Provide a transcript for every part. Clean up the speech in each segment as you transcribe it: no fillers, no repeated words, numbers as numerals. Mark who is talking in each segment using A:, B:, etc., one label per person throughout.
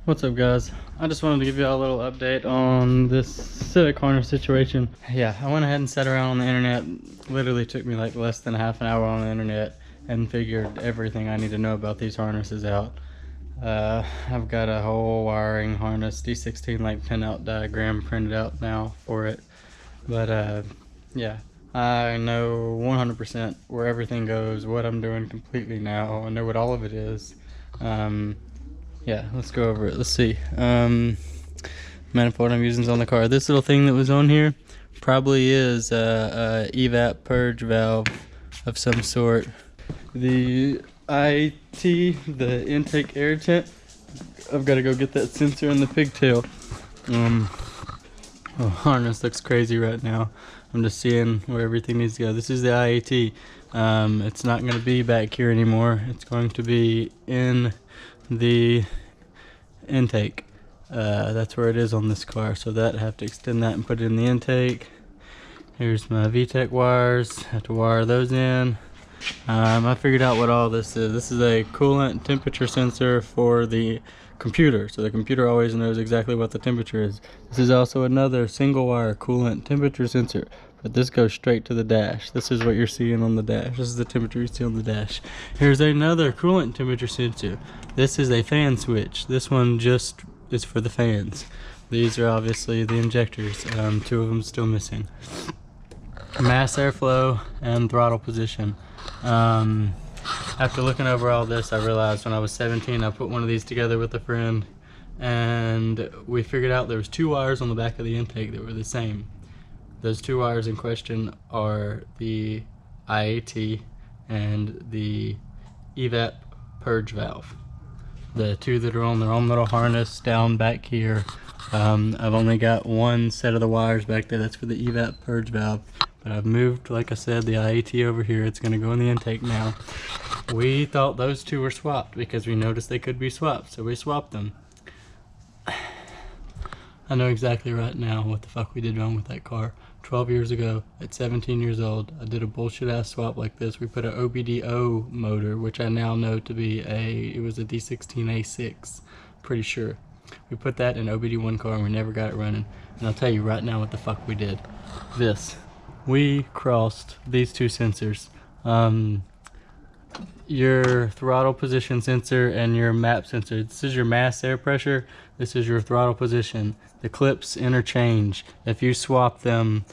A: What's up, guys? I just wanted to give you all a little update on this Civic harness situation. Yeah, I went ahead and sat around on the internet. Literally took me like less than half an hour on the internet and figured everything I need to know about these harnesses out. I've got a whole wiring harness, D16 like pinout diagram printed out now for it. But yeah, I know 100% where everything goes, what I'm doing completely now. I know what all of it is. Yeah, let's go over it. Let's see. Manifold I'm using is on the car. This little thing that was on here probably is a evap purge valve of some sort. The IAT, the intake air tent, I've got to go get that sensor in the pigtail. Oh, harness looks crazy right now. I'm just seeing where everything needs to go. This is the IAT. It's not going to be back here anymore. It's going to be in the intake. That's where it is on this car, so that I have to extend that and put it in the intake. Here's my VTEC wires. Have to wire those in. I figured out what all this is. This is a coolant temperature sensor for the computer, so the computer always knows exactly what the temperature is. This is also another single wire coolant temperature sensor, but this goes straight to the dash. This is what you're seeing on the dash. This is the temperature you see on the dash. Here's another coolant temperature sensor. This is a fan switch. This one just is for the fans. These are obviously the injectors. Two of them still missing. Mass airflow and throttle position. After looking over all this, I realized when I was 17 I put one of these together with a friend, and we figured out there was two wires on the back of the intake that were the same. Those two wires in question are the IAT and the evap purge valve. The two that are on their own little harness down back here. I've only got one set of the wires back there. That's for the evap purge valve. But I've moved, like I said, the IAT over here. It's going to go in the intake now. We thought those two were swapped because we noticed they could be swapped, so we swapped them. I know exactly right now what the fuck we did wrong with that car. 12 years ago, at 17 years old, I did a bullshit ass swap like this. We put an OBD-O motor, which I now know to be it was a D16A6, pretty sure. We put that in an OBD1 car and we never got it running. And I'll tell you right now what the fuck we did. We crossed these two sensors. Your throttle position sensor and your map sensor. This is your mass air pressure. This is your throttle position. The clips interchange. If you swap them,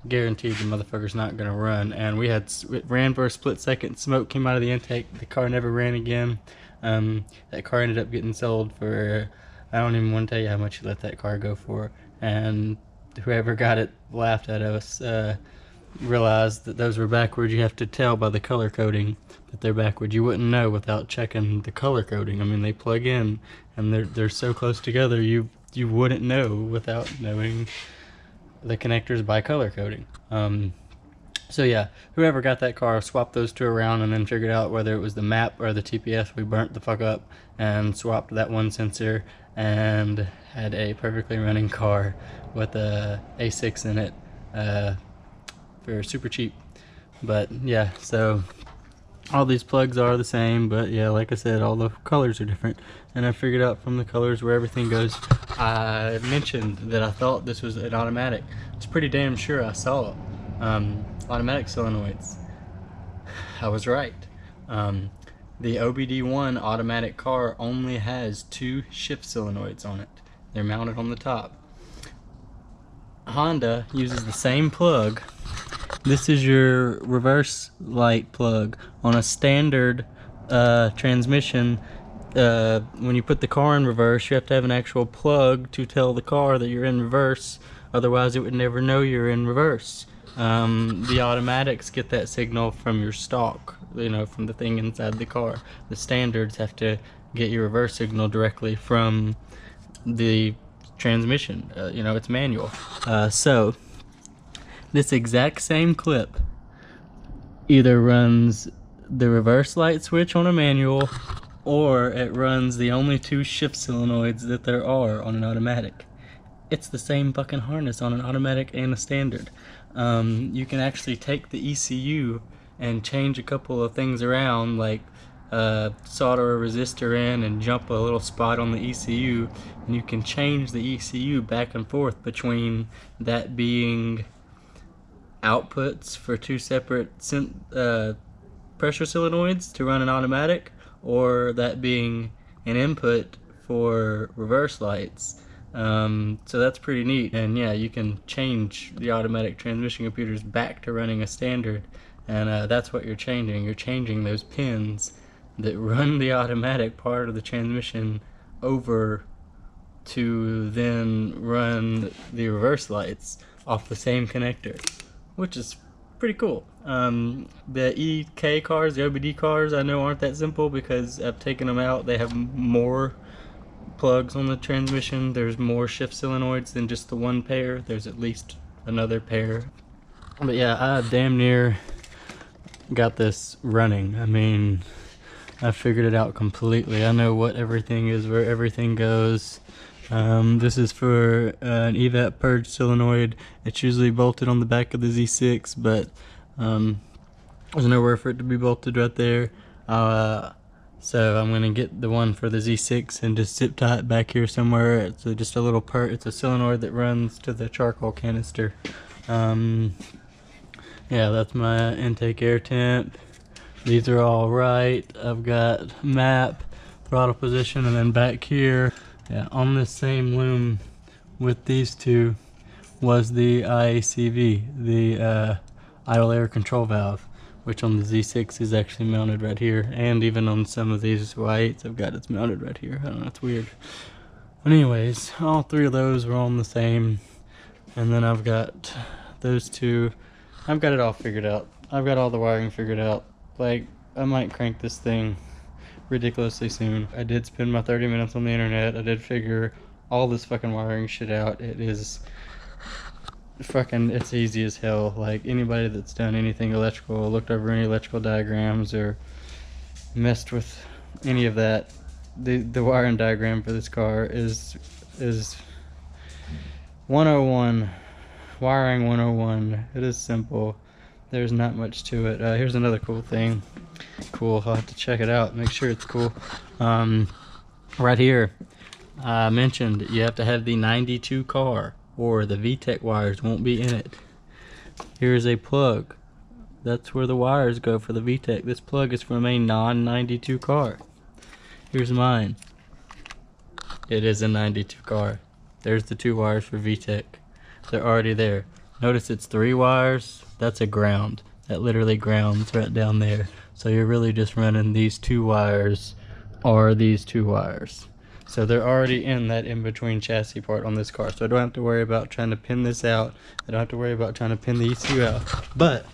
A: guaranteed the motherfucker's not gonna run. And it ran for a split second. Smoke came out of the intake. The car never ran again. That car ended up getting sold for, I don't even want to tell you how much you let that car go for. And whoever got it laughed at us. Realized that those were backwards. You have to tell by the color coding that they're backwards. You wouldn't know without checking the color coding. I mean, they plug in and they're so close together, you wouldn't know without knowing the connectors by color coding. So yeah, whoever got that car swapped those two around and then figured out whether it was the map or the TPS. We burnt the fuck up and swapped that one sensor and had a perfectly running car with a A6 in it. For super cheap. But yeah, so all these plugs are the same, but yeah, like I said, all the colors are different, and I figured out from the colors where everything goes. I mentioned that I thought this was an automatic. I was pretty damn sure I saw automatic solenoids. I was right. The OBD1 automatic car only has two shift solenoids on it. They're mounted on the top. Honda uses the same plug. This is your reverse light plug. On a standard transmission, when you put the car in reverse, you have to have an actual plug to tell the car that you're in reverse. Otherwise, it would never know you're in reverse. The automatics get that signal from your stock, from the thing inside the car. The standards have to get your reverse signal directly from the transmission. It's manual. So this exact same clip either runs the reverse light switch on a manual, or it runs the only two shift solenoids that there are on an automatic. It's the same fucking harness on an automatic and a standard. You can actually take the ECU and change a couple of things around, like solder a resistor in and jump a little spot on the ECU, and you can change the ECU back and forth between that being outputs for two separate pressure solenoids to run an automatic, or that being an input for reverse lights. So that's pretty neat. And yeah, you can change the automatic transmission computers back to running a standard, and that's what you're changing. You're changing those pins that run the automatic part of the transmission over to then run the reverse lights off the same connector, which is pretty cool. The EK cars, the OBD cars, I know aren't that simple because I've taken them out. They have more plugs on the transmission. There's more shift solenoids than just the one pair. There's at least another pair. But yeah, I damn near got this running. I mean, I figured it out completely. I know what everything is, where everything goes. This is for an evap purge solenoid. It's usually bolted on the back of the Z6, but there's nowhere for it to be bolted right there. So I'm gonna get the one for the Z6 and just zip tie it back here somewhere. It's just a little it's a solenoid that runs to the charcoal canister. Yeah, that's my intake air temp. These are all right. I've got map, throttle position, and then back here, yeah, on this same loom with these two was the IACV, the idle air control valve, which on the Z6 is actually mounted right here, and even on some of these Y8s I've got it's mounted right here. I don't know, it's weird. But anyways, all three of those were on the same, and then I've got those two. I've got it all figured out. I've got all the wiring figured out. Like, I might crank this thing ridiculously soon. I did spend my 30 minutes on the internet. I did figure all this fucking wiring shit out. It is fucking, it's easy as hell. Like, anybody that's done anything electrical, looked over any electrical diagrams or messed with any of that, the wiring diagram for this car is 101. Wiring 101. It is simple. There's not much to it. Here's another cool thing. Cool, I'll have to check it out, make sure it's cool. Right here, I mentioned you have to have the 92 car or the VTEC wires won't be in it. Here's a plug. That's where the wires go for the VTEC. This plug is from a non-92 car. Here's mine. It is a 92 car. There's the two wires for VTEC. They're already there. Notice it's 3 wires. That's a ground. That literally grounds right down there. So you're really just running these 2 wires or these 2 wires. So they're already in that in-between chassis part on this car. So I don't have to worry about trying to pin this out. I don't have to worry about trying to pin the ECU out. But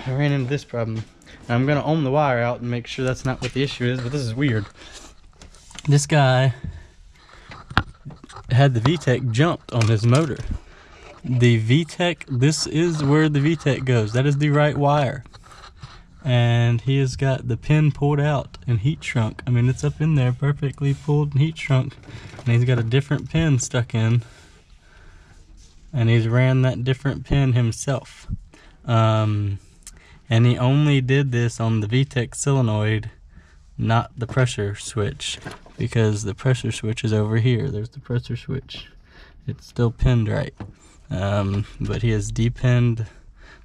A: I ran into this problem. I'm going to ohm the wire out and make sure that's not what the issue is, but this is weird. This guy had the VTEC jumped on his motor. The VTEC, this is where the VTEC goes. That is the right wire. And he has got the pin pulled out and heat shrunk. I mean, it's up in there perfectly pulled and heat shrunk. And he's got a different pin stuck in. And he's ran that different pin himself. And he only did this on the VTEC solenoid, not the pressure switch. Because the pressure switch is over here. There's the pressure switch. It's still pinned right. But he has depinned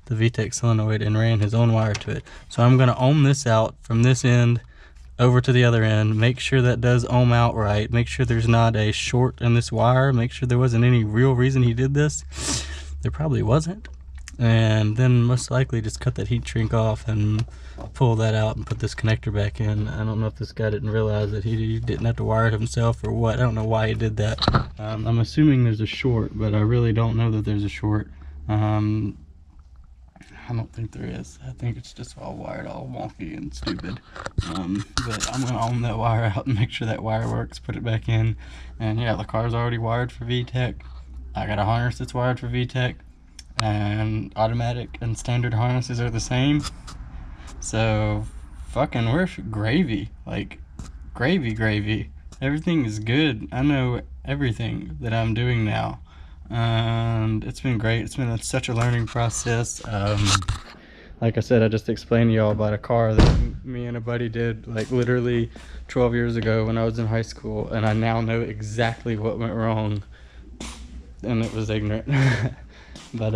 A: the VTEC solenoid and ran his own wire to it. So I'm going to ohm this out from this end over to the other end, make sure that does ohm out right, make sure there's not a short in this wire, make sure there wasn't any real reason he did this. There probably wasn't. And then most likely just cut that heat shrink off and pull that out and put this connector back in. I don't know if this guy didn't realize that he didn't have to wire it himself or what. I don't know why he did that. I'm assuming there's a short, but I really don't know that there's a short. I don't think there is. I think it's just all wired all wonky and stupid. But I'm going to ohm that wire out and make sure that wire works, put it back in. And yeah, the car's already wired for VTEC. I got a harness that's wired for VTEC. And automatic and standard harnesses are the same. So fucking we're gravy. Like gravy. Everything is good. I know everything that I'm doing now. And it's been great. It's been such a learning process. like I said, I just explained to y'all about a car that me and a buddy did like literally 12 years ago when I was in high school, and I now know exactly what went wrong, and it was ignorant. But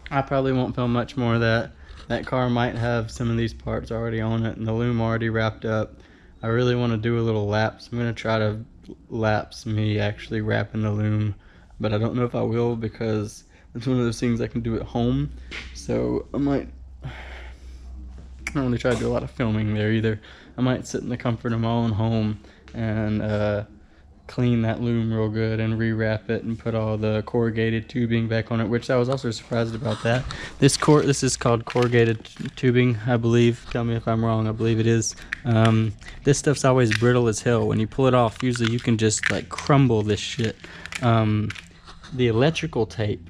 A: I probably won't film much more of that. That car might have some of these parts already on it and the loom already wrapped up. I really want to do a little lapse. I'm going to try to lapse me actually wrapping the loom, but I don't know if I will because it's one of those things I can do at home. So I might, I don't really try to do a lot of filming there either. I might sit in the comfort of my own home and clean that loom real good and rewrap it and put all the corrugated tubing back on it, which I was also surprised about that. This is called corrugated tubing, I believe. Tell me if I'm wrong. I believe it is. This stuff's always brittle as hell. When you pull it off, usually you can just like crumble this shit. The electrical tape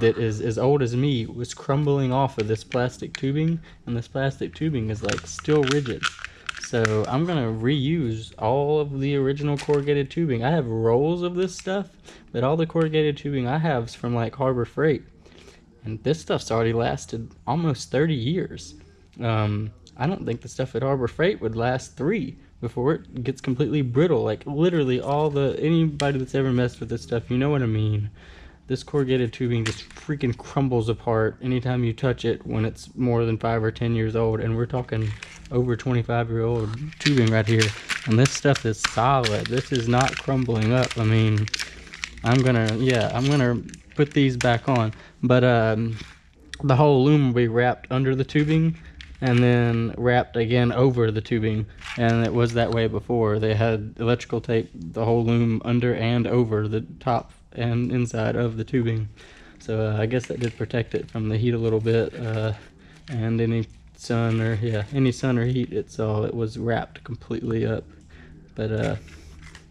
A: that is as old as me was crumbling off of this plastic tubing, and this plastic tubing is like still rigid. So I'm gonna reuse all of the original corrugated tubing. I have rolls of this stuff, but all the corrugated tubing I have is from like Harbor Freight, and this stuff's already lasted almost 30 years. I don't think the stuff at Harbor Freight would last 3 before it gets completely brittle. Like literally anybody that's ever messed with this stuff, you know what I mean. This corrugated tubing just freaking crumbles apart anytime you touch it when it's more than 5 or 10 years old, and we're talking over 25-year-old tubing right here, and this stuff is solid. This is not crumbling up. I mean, I'm gonna put these back on, but the whole loom will be wrapped under the tubing and then wrapped again over the tubing, and it was that way before. They had electrical tape the whole loom under and over the top and inside of the tubing, so I guess that did protect it from the heat a little bit, and any sun or heat it saw. It was wrapped completely up. But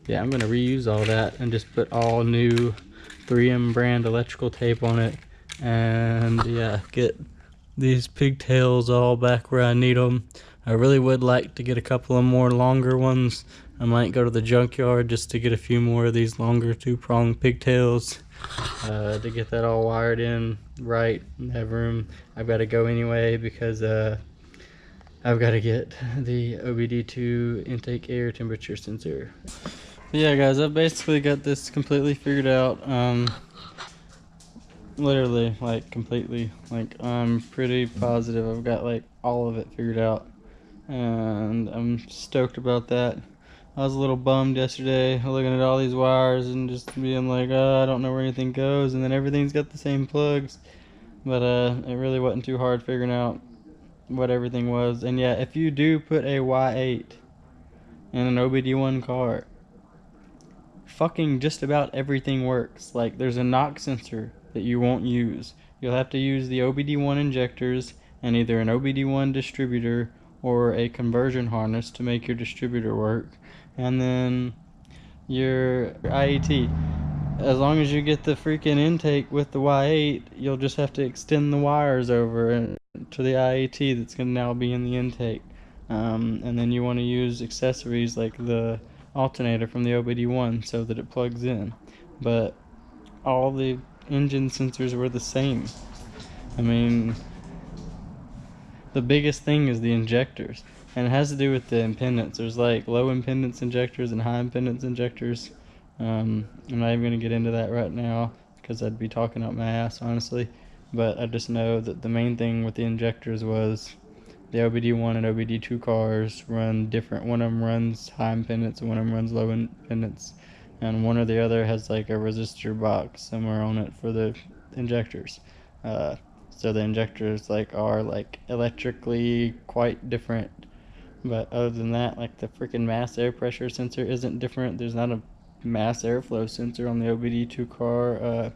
A: yeah, I'm gonna reuse all that and just put all new 3M brand electrical tape on it, and yeah, get these pigtails all back where I need them. I really would like to get a couple of more longer ones. I might go to the junkyard just to get a few more of these longer 2-prong pigtails to get that all wired in right and have room. I've got to go anyway because I've got to get the OBD2 intake air temperature sensor. Yeah guys, I've basically got this completely figured out. Literally, like completely, like I'm pretty positive I've got like all of it figured out, and I'm stoked about that. I was a little bummed yesterday looking at all these wires and just being like, I don't know where anything goes, and then everything's got the same plugs, but it really wasn't too hard figuring out what everything was. And yeah, if you do put a Y8 in an OBD1 car, fucking just about everything works. Like there's a knock sensor that you won't use. You'll have to use the OBD1 injectors and either an OBD1 distributor or a conversion harness to make your distributor work, and then your IAT. As long as you get the freaking intake with the Y8, you'll just have to extend the wires over to the IAT that's going to now be in the intake. And then you want to use accessories like the alternator from the OBD1 so that it plugs in. But all the engine sensors were the same. I mean, the biggest thing is the injectors, and it has to do with the impedance. There's like low impedance injectors and high impedance injectors. I'm not even going to get into that right now because I'd be talking out my ass, honestly, but I just know that the main thing with the injectors was the OBD1 and OBD2 cars run different. One of them runs high impedance and one of them runs low impedance, and one or the other has like a resistor box somewhere on it for the injectors. So the injectors are electrically quite different, but other than that, like the freaking mass air pressure sensor isn't different. There's not a mass airflow sensor on the OBD2 car.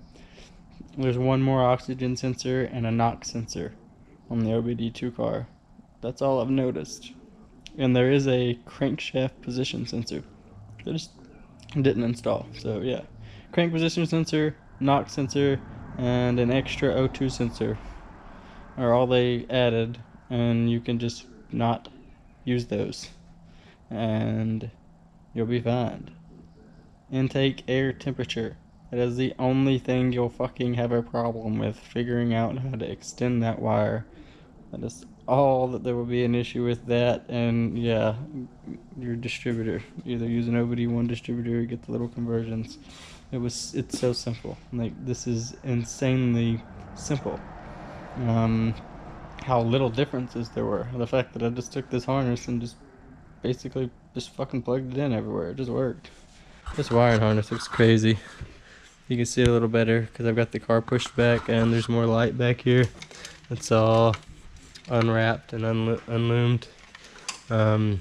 A: There's one more oxygen sensor and a knock sensor on the OBD2 car. That's all I've noticed. And there is a crankshaft position sensor that just didn't install. So yeah, crank position sensor, knock sensor, and an extra O2 sensor are all they added, and you can just not use those and you'll be fine. Intake air temperature. That is the only thing you'll fucking have a problem with figuring out how to extend that wire That is all that there will be an issue with that. And yeah, your distributor, either use an OBD1 distributor or get the little conversions. It's so simple. Like, this is insanely simple. How little differences there were. The fact that I just took this harness and just basically just fucking plugged it in everywhere. It just worked. This wiring harness looks crazy. You can see it a little better because I've got the car pushed back and there's more light back here. It's all unwrapped and unloomed. Yeah,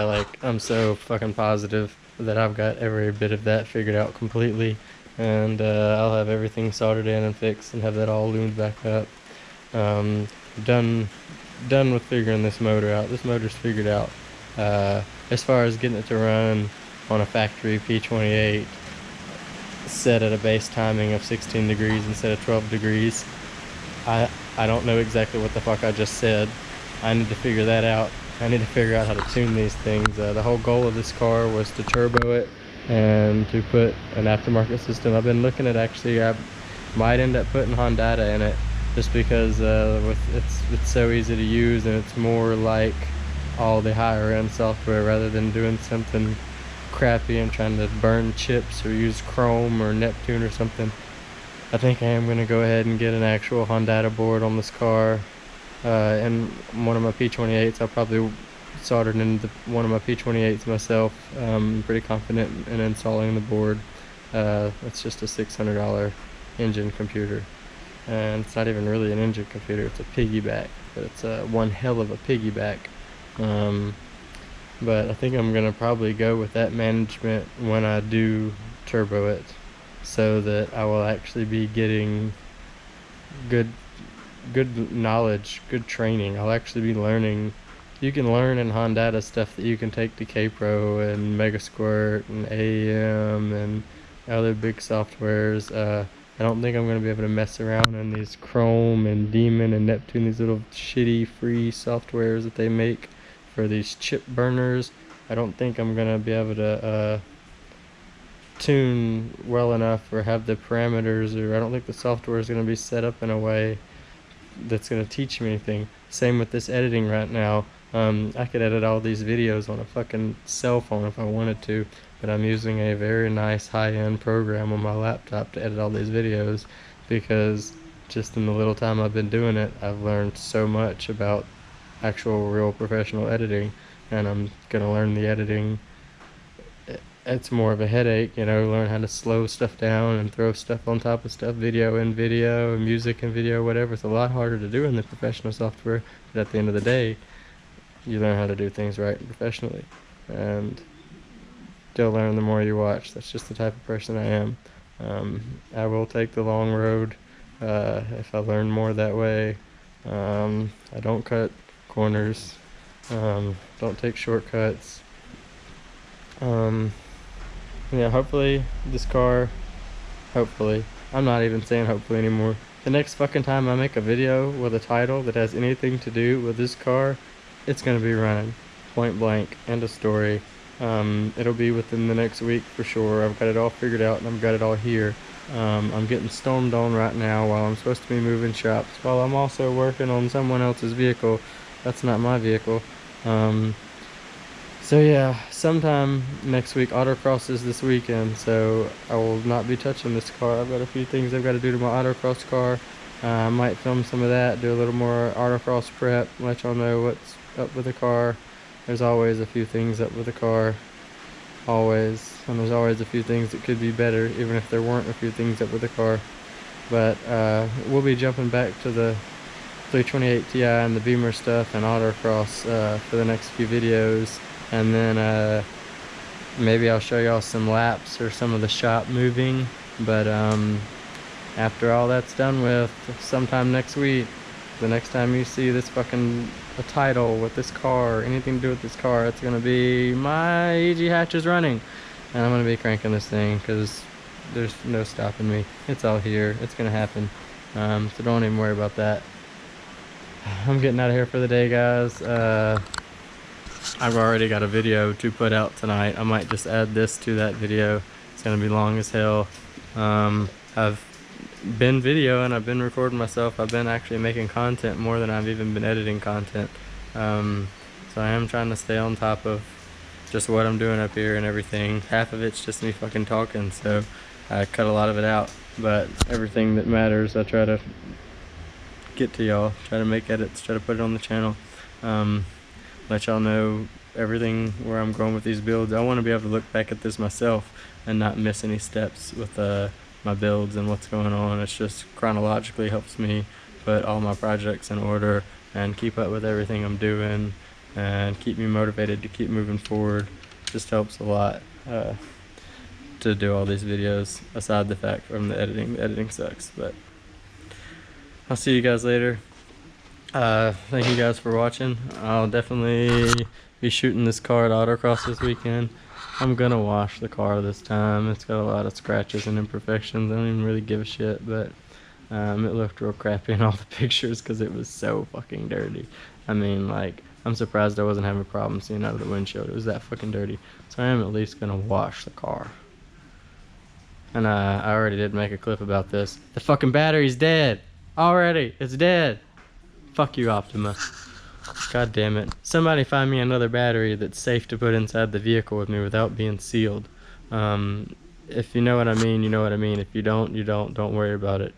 A: like, I'm so fucking positive that I've got every bit of that figured out completely, and I'll have everything soldered in and fixed and have that all loomed back up. Done with figuring this motor out. This motor's figured out. As far as getting it to run on a factory P28 set at a base timing of 16 degrees instead of 12 degrees, I don't know exactly what the fuck I just said. I need to figure that out. I need to figure out how to tune these things. The whole goal of this car was to turbo it and to put an aftermarket system. I've been looking at, actually, I might end up putting Honda in it, just because it's so easy to use, and it's more like all the higher end software rather than doing something crappy and trying to burn chips or use Chrome or Neptune or something. I think I am going to go ahead and get an actual Honda board on this car. And one of my P28s, I'll probably solder it into one of my P28s myself. I'm pretty confident in installing the board. It's just a $600 engine computer, and it's not even really an engine computer, it's a piggyback, but it's one hell of a piggyback. But I think I'm gonna probably go with that management when I do turbo it, so that I will actually be getting good knowledge, good training. I'll actually be learning. You can learn in Honda stuff that you can take to K-Pro and Megasquirt and AM and other big softwares. I don't think I'm going to be able to mess around in these Chrome and Demon and Neptune, these little shitty free softwares that they make for these chip burners. I don't think I'm going to be able to tune well enough or have the parameters, or I don't think the software is going to be set up in a way that's going to teach me anything. Same with this editing right now. I could edit all these videos on a fucking cell phone if I wanted to, but I'm using a very nice high-end program on my laptop to edit all these videos, because just in the little time I've been doing it, I've learned so much about actual real professional editing, and I'm gonna learn the editing. It's more of a headache, you know, learn how to slow stuff down and throw stuff on top of stuff, video in video, music in video, whatever. It's a lot harder to do in the professional software, but at the end of the day, you learn how to do things right and professionally. And you'll learn the more you watch. That's just the type of person I am. I will take the long road if I learn more that way. I don't cut corners, don't take shortcuts. Yeah, hopefully this car, I'm not even saying hopefully anymore. The next fucking time I make a video with a title that has anything to do with this car, it's gonna be running. Point blank, end of story. It'll be within the next week for sure. I've got it all figured out and I've got it all here. I'm getting stormed on right now while I'm supposed to be moving shops, while I'm also working on someone else's vehicle. That's not my vehicle. So yeah, sometime next week. Autocross is this weekend, so I will not be touching this car. I've got a few things I've got to do to my autocross car. I might film some of that, do a little more autocross prep, let y'all know what's up with the car. There's always a few things up with the car, always, and there's always a few things that could be better, even if there weren't a few things up with the car. But we'll be jumping back to the 328 Ti and the Beamer stuff and autocross for the next few videos. And then maybe I'll show y'all some laps or some of the shop moving. But after all that's done with, sometime next week, the next time you see this fucking a title with this car or anything to do with this car, it's gonna be my EG hatch is running, and I'm gonna be cranking this thing because there's no stopping me. It's all here. It's gonna happen. So don't even worry about that. I'm getting out of here for the day, guys. I've already got a video to put out tonight. I might just add this to that video. It's gonna be long as hell. I've been videoing, I've been recording myself, I've been actually making content more than I've even been editing content. So I am trying to stay on top of just what I'm doing up here and everything. Half of it's just me fucking talking, so I cut a lot of it out, but everything that matters I try to get to y'all, try to make edits, try to put it on the channel, let y'all know everything where I'm going with these builds. I want to be able to look back at this myself and not miss any steps with my builds and what's going on. It's just chronologically helps me put all my projects in order and keep up with everything I'm doing and keep me motivated to keep moving forward. Just helps a lot to do all these videos, aside the fact from the editing sucks. But I'll see you guys later. Thank you guys for watching. I'll definitely be shooting this car at autocross this weekend. I'm gonna wash the car this time. It's got a lot of scratches and imperfections. I don't even really give a shit, but it looked real crappy in all the pictures because it was so fucking dirty. I mean, like, I'm surprised I wasn't having a problem seeing out of the windshield. It was that fucking dirty. So I am at least gonna wash the car. And I already did make a clip about this. The fucking battery's dead already. It's dead. Fuck you, Optima. God damn it. Somebody find me another battery that's safe to put inside the vehicle with me without being sealed. If you know what I mean, you know what I mean. If you don't, you don't. Don't worry about it.